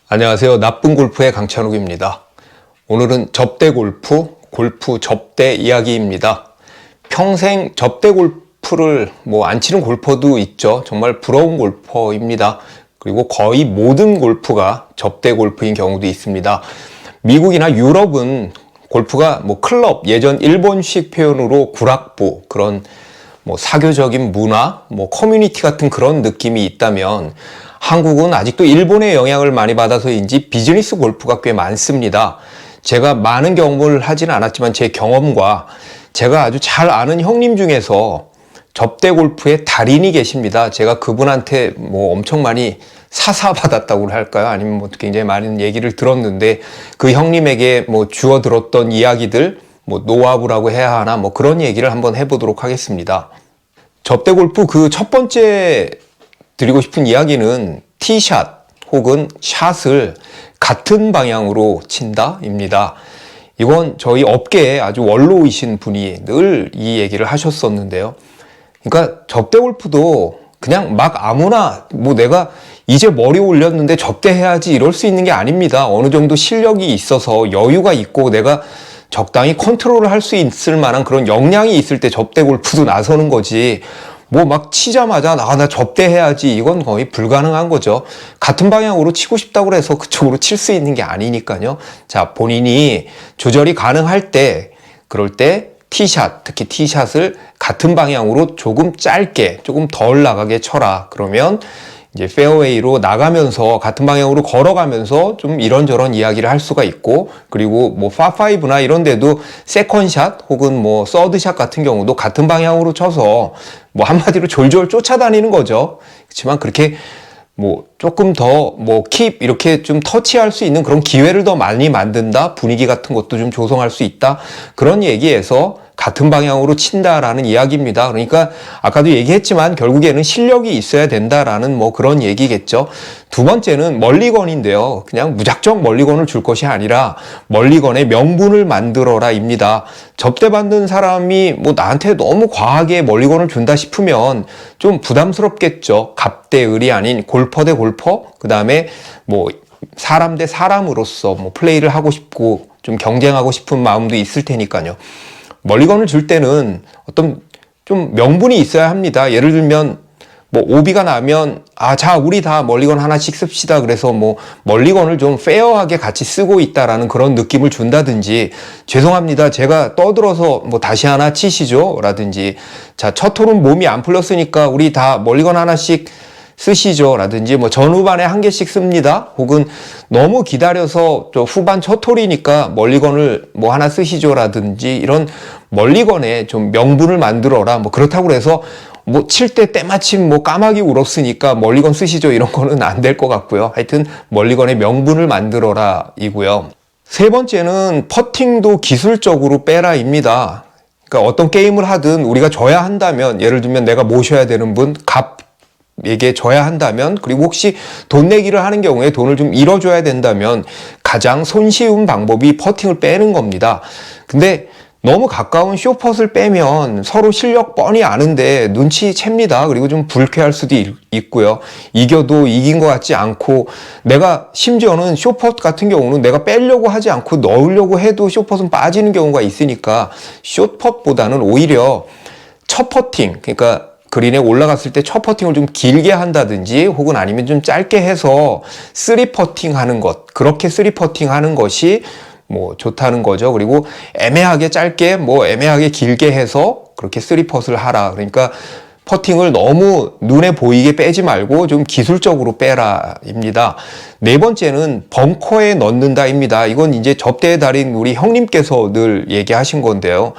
안녕하세요. 나쁜 골프의 강찬욱입니다. 오늘은 접대 골프, 골프 접대 이야기입니다. 평생 접대 골프를 안 치는 골퍼도 있죠. 정말 부러운 골퍼입니다. 그리고 거의 모든 골프가 접대 골프인 경우도 있습니다. 미국이나 유럽은 골프가 클럽, 예전 일본식 표현으로 구락부, 그런 사교적인 문화, 커뮤니티 같은 그런 느낌이 있다면 한국은 아직도 일본의 영향을 많이 받아서인지 비즈니스 골프가 꽤 많습니다. 제가 많은 경험을 하지는 않았지만 제 경험과 제가 아주 잘 아는 형님 중에서 접대 골프의 달인이 계십니다. 제가 그분한테 엄청 많이 사사받았다고 할까요? 아니면 굉장히 많은 얘기를 들었는데 그 형님에게 주워 들었던 이야기들, 노하우라고 해야 하나 그런 얘기를 한번 해보도록 하겠습니다. 접대 골프 그 첫 번째 드리고 싶은 이야기는 티샷 혹은 샷을 같은 방향으로 친다입니다. 이건 저희 업계에 아주 원로이신 분이 늘 이 얘기를 하셨었는데요. 그러니까 접대 골프도 그냥 막 아무나 내가 이제 머리 올렸는데 접대해야지 이럴 수 있는 게 아닙니다. 어느 정도 실력이 있어서 여유가 있고 내가 적당히 컨트롤을 할 수 있을 만한 그런 역량이 있을 때 접대 골프도 나서는 거지. 막 치자마자 나 접대해야지 이건 거의 불가능한 거죠. 같은 방향으로 치고 싶다고 해서 그쪽으로 칠 수 있는 게 아니니까요. 자, 본인이 조절이 가능할 때, 그럴 때 티샷, 특히 티샷을 같은 방향으로 조금 짧게, 조금 덜 나가게 쳐라. 그러면 이제 페어웨이로 나가면서 같은 방향으로 걸어가면서 좀 이런저런 이야기를 할 수가 있고, 그리고 파5나 이런 데도 세컨샷 혹은 서드샷 같은 경우도 같은 방향으로 쳐서 한마디로 졸졸 쫓아다니는 거죠. 그렇지만 그렇게 조금 더 킵 이렇게 좀 터치할 수 있는 그런 기회를 더 많이 만든다, 분위기 같은 것도 좀 조성할 수 있다, 그런 얘기에서 같은 방향으로 친다라는 이야기입니다. 그러니까 아까도 얘기했지만 결국에는 실력이 있어야 된다라는 그런 얘기겠죠. 두 번째는 멀리건인데요. 그냥 무작정 멀리건을 줄 것이 아니라 멀리건의 명분을 만들어라입니다. 접대받는 사람이 나한테 너무 과하게 멀리건을 준다 싶으면 좀 부담스럽겠죠. 갑대을이 아닌 골퍼 대 골퍼, 그 다음에 사람 대 사람으로서 플레이를 하고 싶고 좀 경쟁하고 싶은 마음도 있을 테니까요. 멀리건을 줄 때는 어떤 좀 명분이 있어야 합니다. 예를 들면 오비가 나면 자 우리 다 멀리건 하나씩 씁시다. 그래서 멀리건을 좀 페어하게 같이 쓰고 있다라는 그런 느낌을 준다든지, 죄송합니다 제가 떠들어서 다시 하나 치시죠 라든지, 자 첫 홀은 몸이 안 풀렸으니까 우리 다 멀리건 하나씩 쓰시죠 라든지, 전후반에 한 개씩 씁니다. 혹은 너무 기다려서 후반 첫 홀이니까 멀리건을 하나 쓰시죠 라든지, 이런 멀리건에 좀 명분을 만들어라. 그렇다고 해서 칠 때 때마침 까마귀 울었으니까 멀리건 쓰시죠 이런 거는 안 될 것 같고요. 하여튼 멀리건에 명분을 만들어라 이고요. 세 번째는 퍼팅도 기술적으로 빼라입니다. 그러니까 어떤 게임을 하든 우리가 져야 한다면, 예를 들면 내가 모셔야 되는 분 에게 져야 한다면, 그리고 혹시 돈 내기를 하는 경우에 돈을 좀 잃어줘야 된다면 가장 손쉬운 방법이 퍼팅을 빼는 겁니다. 근데 너무 가까운 쇼펫을 빼면 서로 실력 뻔히 아는데 눈치챕니다. 그리고 좀 불쾌할 수도 있고요. 이겨도 이긴 것 같지 않고, 내가 심지어는 쇼펫 같은 경우는 내가 빼려고 하지 않고 넣으려고 해도 쇼펫은 빠지는 경우가 있으니까 쇼펫보다는 오히려 첫 퍼팅, 그러니까 그린에 올라갔을 때 첫 퍼팅을 좀 길게 한다든지, 혹은 아니면 좀 짧게 해서 쓰리 퍼팅 하는 것, 그렇게 쓰리 퍼팅 하는 것이 좋다는 거죠. 그리고 애매하게 짧게 애매하게 길게 해서 그렇게 쓰리 퍼트를 하라. 그러니까 퍼팅을 너무 눈에 보이게 빼지 말고 좀 기술적으로 빼라입니다. 네 번째는 벙커에 넣는다입니다. 이건 이제 접대의 달인 우리 형님께서 늘 얘기하신 건데요.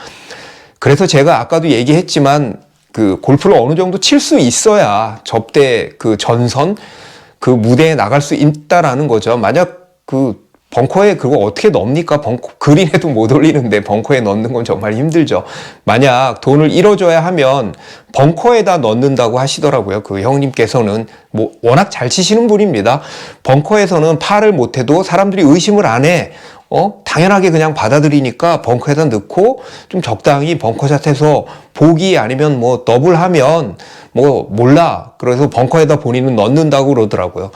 그래서 제가 아까도 얘기했지만 그 골프를 어느 정도 칠 수 있어야 접대 그 전선, 그 무대에 나갈 수 있다라는 거죠. 만약 벙커에 그거 어떻게 넣습니까? 그린에도 못 올리는데 벙커에 넣는 건 정말 힘들죠. 만약 돈을 잃어줘야 하면 벙커에다 넣는다고 하시더라고요. 그 형님께서는 워낙 잘 치시는 분입니다. 벙커에서는 파를 못해도 사람들이 의심을 안 해. 당연하게 그냥 받아들이니까 벙커에다 넣고 좀 적당히 벙커샷해서 보기 아니면 더블하면 몰라. 그래서 벙커에다 본인은 넣는다고 그러더라고요.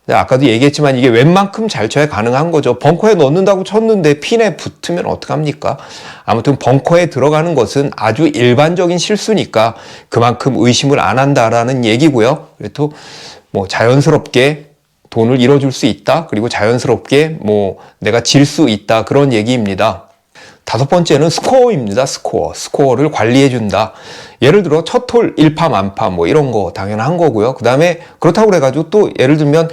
아까도 얘기했지만 이게 웬만큼 잘 쳐야 가능한 거죠. 벙커에 넣는다고 쳤는데 핀에 붙으면 어떡합니까? 아무튼 벙커에 들어가는 것은 아주 일반적인 실수니까 그만큼 의심을 안 한다라는 얘기고요. 그래도 뭐 자연스럽게 돈을 잃어줄 수 있다. 그리고 자연스럽게 뭐 내가 질 수 있다. 그런 얘기입니다. 다섯 번째는 스코어입니다. 스코어를 관리해준다. 예를 들어 첫 홀 1파 만파 뭐 이런 거 당연한 거고요. 그 다음에 그렇다고 그래가지고 또 예를 들면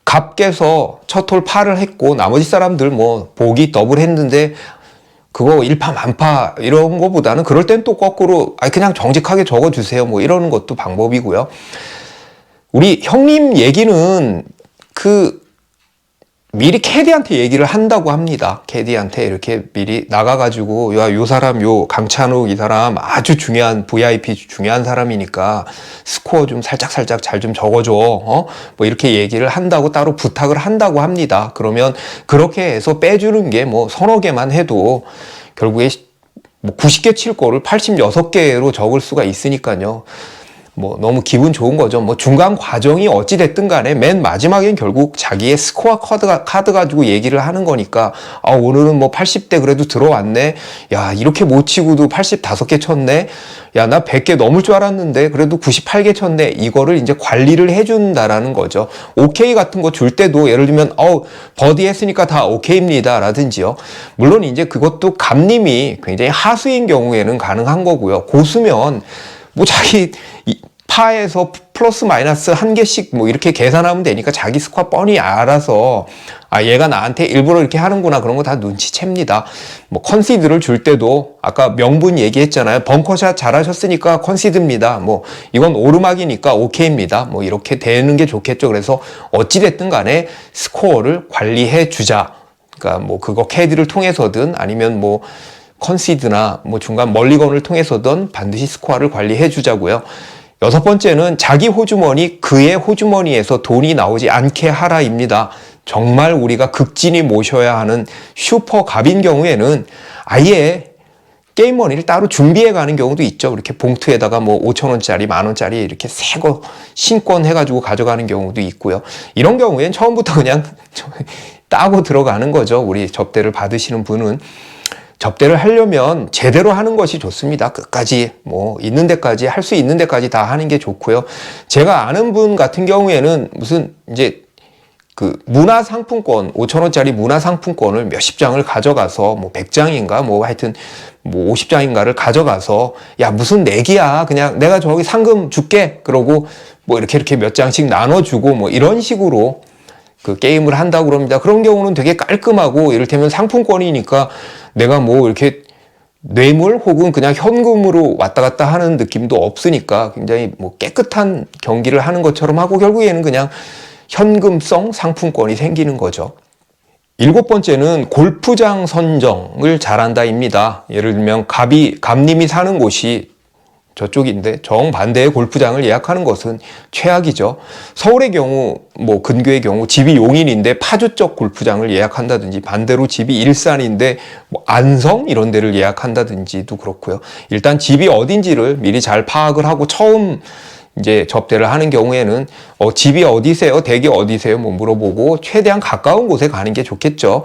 갑 깨서 첫 홀 파를 했고 나머지 사람들 뭐 보기 더블 했는데 그거 1파 만파 이런 거보다는 그럴 땐 또 거꾸로 그냥 정직하게 적어주세요. 뭐 이러는 것도 방법이고요. 우리 형님 얘기는 미리 캐디한테 얘기를 한다고 합니다. 캐디한테 이렇게 미리 나가가지고 요 사람 요 강찬욱 이 사람 아주 중요한 VIP 중요한 사람이니까 스코어 좀 살짝 잘 좀 적어줘. 뭐 이렇게 얘기를 한다고 따로 부탁을 한다고 합니다. 그러면 그렇게 해서 빼주는 게 뭐 서너 개만 해도 결국에 뭐 90개 칠 거를 86개로 적을 수가 있으니까요. 뭐 너무 기분 좋은 거죠. 뭐 중간 과정이 어찌 됐든 간에 맨 마지막엔 결국 자기의 스코어 카드 가지고 얘기를 하는 거니까 오늘은 뭐 80대 그래도 들어왔네. 야 이렇게 못 치고도 85개 쳤네. 야 나 100개 넘을 줄 알았는데 그래도 98개 쳤네. 이거를 이제 관리를 해준다라는 거죠. 오케이 같은 거 줄 때도 예를 들면 버디 했으니까 다 오케이입니다 라든지요. 물론 이제 그것도 감님이 굉장히 하수인 경우에는 가능한 거고요. 고수면 뭐 자기 파에서 플러스 마이너스 한 개씩 뭐 이렇게 계산하면 되니까 자기 스코어 뻔히 알아서 얘가 나한테 일부러 이렇게 하는구나 그런 거 다 눈치챕니다. 뭐 컨시드를 줄 때도 아까 명분 얘기했잖아요. 벙커샷 잘하셨으니까 컨시드입니다. 뭐 이건 오르막이니까 오케이입니다. 뭐 이렇게 되는 게 좋겠죠. 그래서 어찌됐든 간에 스코어를 관리해 주자. 그러니까 뭐 그거 캐디를 통해서든 아니면 뭐 컨시드나 뭐 중간 멀리건을 통해서든 반드시 스코어를 관리해 주자고요. 여섯 번째는 자기 호주머니, 그의 호주머니에서 돈이 나오지 않게 하라입니다. 정말 우리가 극진히 모셔야 하는 슈퍼갑인 경우에는 아예 게임머니를 따로 준비해 가는 경우도 있죠. 이렇게 봉투에다가 뭐 5,000원짜리, 만원짜리 이렇게 새 거 신권 해가지고 가져가는 경우도 있고요. 이런 경우엔 처음부터 그냥 따고 들어가는 거죠. 우리 접대를 받으시는 분은. 접대를 하려면 제대로 하는 것이 좋습니다. 끝까지 뭐 있는 데까지 할 수 있는 데까지 다 하는 게 좋고요. 제가 아는 분 같은 경우에는 무슨 이제 그 문화상품권 5,000원짜리 문화상품권을 몇십 장을 가져가서 뭐 100장인가 뭐 하여튼 뭐 50장인가를 가져가서 야 무슨 내기야 그냥 내가 저기 상금 줄게 그러고 뭐 이렇게 몇 장씩 나눠주고 뭐 이런 식으로 그 게임을 한다고 그럽니다. 그런 경우는 되게 깔끔하고 이를테면 상품권이니까 내가 뭐 이렇게 뇌물 혹은 그냥 현금으로 왔다 갔다 하는 느낌도 없으니까 굉장히 뭐 깨끗한 경기를 하는 것처럼 하고 결국에는 그냥 현금성 상품권이 생기는 거죠. 일곱 번째는 골프장 선정을 잘한다입니다. 예를 들면 갑님이 사는 곳이 저쪽인데 정반대의 골프장을 예약하는 것은 최악이죠. 서울의 경우 뭐 근교의 경우 집이 용인인데 파주 쪽 골프장을 예약한다든지 반대로 집이 일산인데 뭐 안성 이런 데를 예약한다든지도 그렇고요. 일단 집이 어딘지를 미리 잘 파악을 하고 처음 이제 접대를 하는 경우에는 집이 어디세요? 댁이 어디세요? 뭐 물어보고 최대한 가까운 곳에 가는 게 좋겠죠.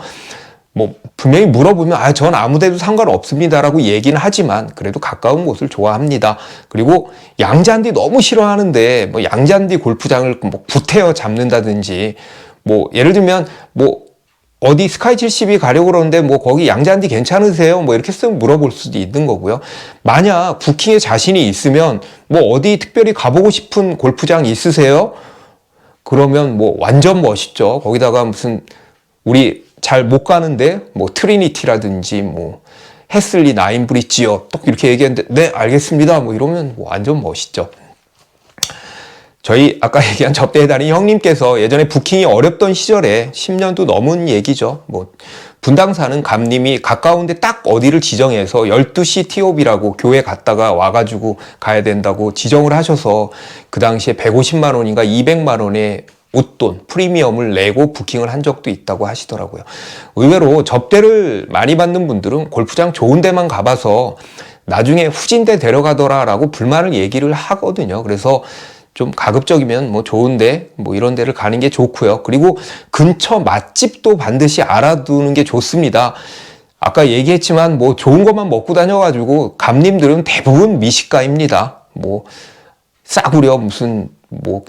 뭐 분명히 물어보면 전 아무 데도 상관없습니다 라고 얘기는 하지만 그래도 가까운 곳을 좋아합니다. 그리고 양잔디 너무 싫어하는데 뭐 양잔디 골프장을 뭐 구태여 잡는다든지 뭐 예를 들면 뭐 어디 스카이 70이 가려고 그러는데 뭐 거기 양잔디 괜찮으세요? 뭐 이렇게 쓰면 물어볼 수도 있는 거고요. 만약 부킹에 자신이 있으면 뭐 어디 특별히 가보고 싶은 골프장 있으세요? 그러면 뭐 완전 멋있죠. 거기다가 무슨 우리 잘 못 가는데 뭐 트리니티라든지 뭐 해슬리 나인브릿지요. 또 이렇게 얘기했는데 네 알겠습니다. 뭐 이러면 완전 멋있죠. 저희 아까 얘기한 접대에 다닌 형님께서 예전에 부킹이 어렵던 시절에 10년도 넘은 얘기죠. 뭐 분당사는 감님이 가까운데 딱 어디를 지정해서 12시 티옵이라고 교회 갔다가 와가지고 가야 된다고 지정을 하셔서 그 당시에 150만 원인가 200만 원의 웃돈, 프리미엄을 내고 부킹을 한 적도 있다고 하시더라고요. 의외로 접대를 많이 받는 분들은 골프장 좋은 데만 가봐서 나중에 후진대 데려가더라라고 불만을 얘기를 하거든요. 그래서 좀 가급적이면 뭐 좋은데 뭐 이런 데를 가는 게 좋고요. 그리고 근처 맛집도 반드시 알아두는 게 좋습니다. 아까 얘기했지만 뭐 좋은 것만 먹고 다녀가지고 감님들은 대부분 미식가입니다. 뭐 싸구려 무슨 뭐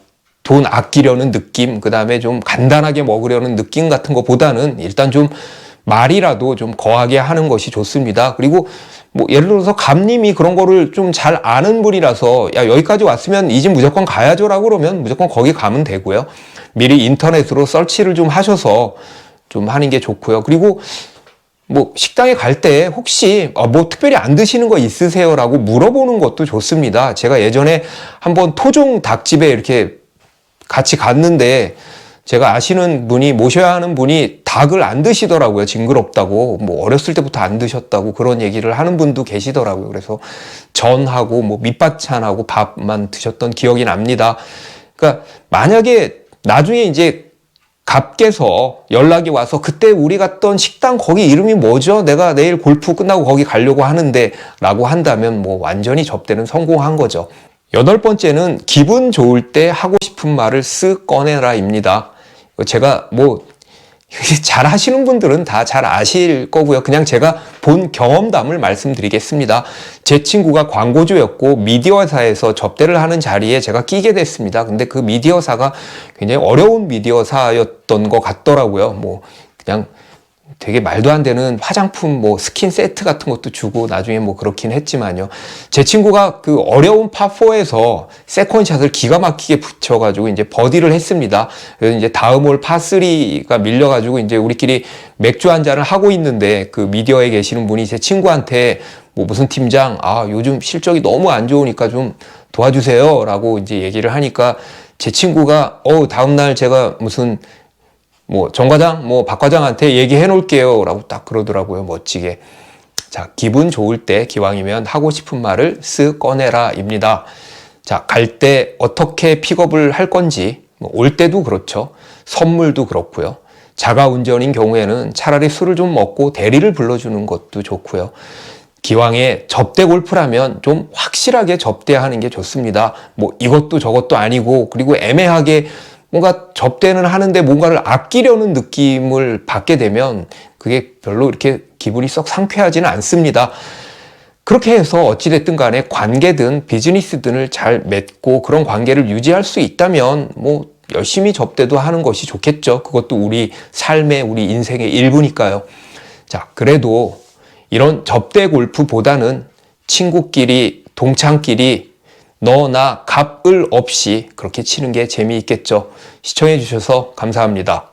돈 아끼려는 느낌, 그 다음에 좀 간단하게 먹으려는 느낌 같은 것보다는 일단 좀 말이라도 좀 거하게 하는 것이 좋습니다. 그리고 뭐 예를 들어서 감님이 그런 거를 좀 잘 아는 분이라서 야 여기까지 왔으면 이 집 무조건 가야죠라고 그러면 무조건 거기 가면 되고요. 미리 인터넷으로 서치를 좀 하셔서 좀 하는 게 좋고요. 그리고 뭐 식당에 갈 때 혹시 뭐 특별히 안 드시는 거 있으세요라고 물어보는 것도 좋습니다. 제가 예전에 한번 토종 닭집에 이렇게 같이 갔는데 제가 아시는 분이 모셔야 하는 분이 닭을 안 드시더라고요. 징그럽다고. 뭐 어렸을 때부터 안 드셨다고 그런 얘기를 하는 분도 계시더라고요. 그래서 전하고 뭐 밑반찬하고 밥만 드셨던 기억이 납니다. 그러니까 만약에 나중에 이제 갓께서 연락이 와서 그때 우리 갔던 식당 거기 이름이 뭐죠? 내가 내일 골프 끝나고 거기 가려고 하는데 라고 한다면 뭐 완전히 접대는 성공한 거죠. 8번째는 기분 좋을 때 하고 싶은 말을 쓱 꺼내라입니다. 제가 뭐 잘 하시는 분들은 다 잘 아실 거고요. 그냥 제가 본 경험담을 말씀드리겠습니다. 제 친구가 광고주였고 미디어사에서 접대를 하는 자리에 제가 끼게 됐습니다. 근데 그 미디어사가 굉장히 어려운 미디어사였던 것 같더라고요. 뭐 그냥 되게 말도 안 되는 화장품 뭐 스킨 세트 같은 것도 주고 나중에 뭐 그렇긴 했지만요. 제 친구가 그 어려운 파4에서 세컨샷을 기가 막히게 붙여가지고 이제 버디를 했습니다. 그래서 이제 다음 홀 파3가 밀려가지고 이제 우리끼리 맥주 한 잔을 하고 있는데 그 미디어에 계시는 분이 제 친구한테 뭐 무슨 팀장, 요즘 실적이 너무 안 좋으니까 좀 도와주세요 라고 이제 얘기를 하니까 제 친구가 다음날 제가 무슨 뭐 정과장, 뭐 박과장한테 얘기해 놓을게요 라고 딱 그러더라고요. 멋지게. 자, 기분 좋을 때 기왕이면 하고 싶은 말을 쓱 꺼내라 입니다. 자, 갈 때 어떻게 픽업을 할 건지, 올 때도 그렇죠. 선물도 그렇고요. 자가 운전인 경우에는 차라리 술을 좀 먹고 대리를 불러주는 것도 좋고요. 기왕에 접대 골프라면 좀 확실하게 접대하는 게 좋습니다. 뭐 이것도 저것도 아니고, 그리고 애매하게 뭔가 접대는 하는데 뭔가를 아끼려는 느낌을 받게 되면 그게 별로 이렇게 기분이 썩 상쾌하지는 않습니다. 그렇게 해서 어찌됐든 간에 관계든 비즈니스든을 잘 맺고 그런 관계를 유지할 수 있다면 뭐 열심히 접대도 하는 것이 좋겠죠. 그것도 우리 삶의, 우리 인생의 일부니까요. 자, 그래도 이런 접대 골프보다는 친구끼리, 동창끼리 너나 갑을 없이 그렇게 치는 게 재미있겠죠. 시청해 주셔서 감사합니다.